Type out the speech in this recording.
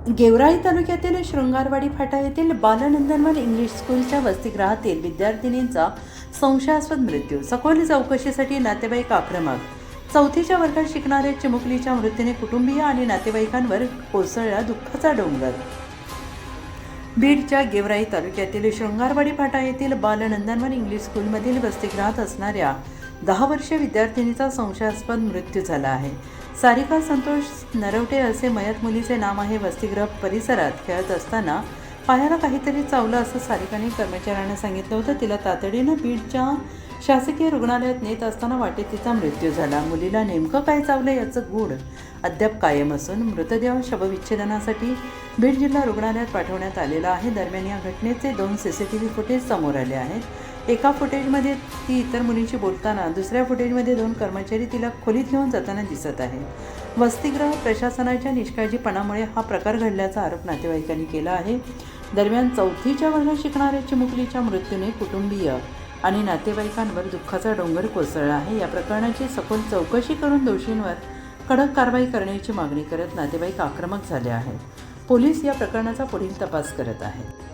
गेवराई तालुक्यातील शृंगारवाडी फाटा येथील बालनंदनवन इंग्लिश स्कूलच्या वसतिगृहातील विद्यार्थिनींचा संशयास्पद मृत्यू. सखोल चौकशीसाठी नातेवाईक आक्रमक. चौथीच्या वर्गात शिकणाऱ्या चिमुकलीच्या मृत्यूने कुटुंबीय आणि नातेवाईकांवर कोसळला दुःखाचा डोंगर. बीडच्या गेवराई तालुक्यातील शृंगारवाडी फाटा येथील बालनंदनवन इंग्लिश स्कूलमधील वसतिगृहात असणाऱ्या 10 वर्षीय विद्यार्थिनीचा संशयास्पद मृत्यू झाला आहे. सारिका संतोष नरवटे असे मयत मुलीचे नाव आहे. वसतिगृह परिसरात खेळत असताना पायाला काहीतरी चावलं असं सारिकाने कर्मचाऱ्यांना सांगितलं होतं. तिला तातडीनं बीडच्या शासकीय रुग्णालयात नेत असताना वाटेत तिचा मृत्यू झाला. मुलीला नेमकं काय चावलं याचं गूढ अद्याप कायम असून मृतदेह शवविच्छेदनासाठी बीड जिल्हा रुग्णालयात पाठवण्यात आलेला आहे. दरम्यान या घटनेचे 2 CCTV फुटेज समोर आले आहेत. एका फुटेजमध्ये ती इतर मुलींशी बोलताना, दुसऱ्या फुटेजमध्ये 2 कर्मचारी तिला खोलीत घेऊन जाताना दिसत आहेत. वसतिगृह प्रशासनाच्या निष्काळजीपणामुळे हा प्रकार घडल्याचा आरोप नातेवाईकांनी केला आहे. दरम्यान चौथीच्या वर्गात शिकणाऱ्या चिमुकलीच्या मृत्यूने कुटुंबीय आणि नातेवाईकांवर दुःखाचा डोंगर कोसळला आहे. या प्रकरणाची सखोल चौकशी करून दोषींवर कडक कारवाई करण्याची मागणी करत नातेवाईक आक्रमक झाले आहेत. पोलीस या प्रकरणाचा पुढील तपास करत आहेत.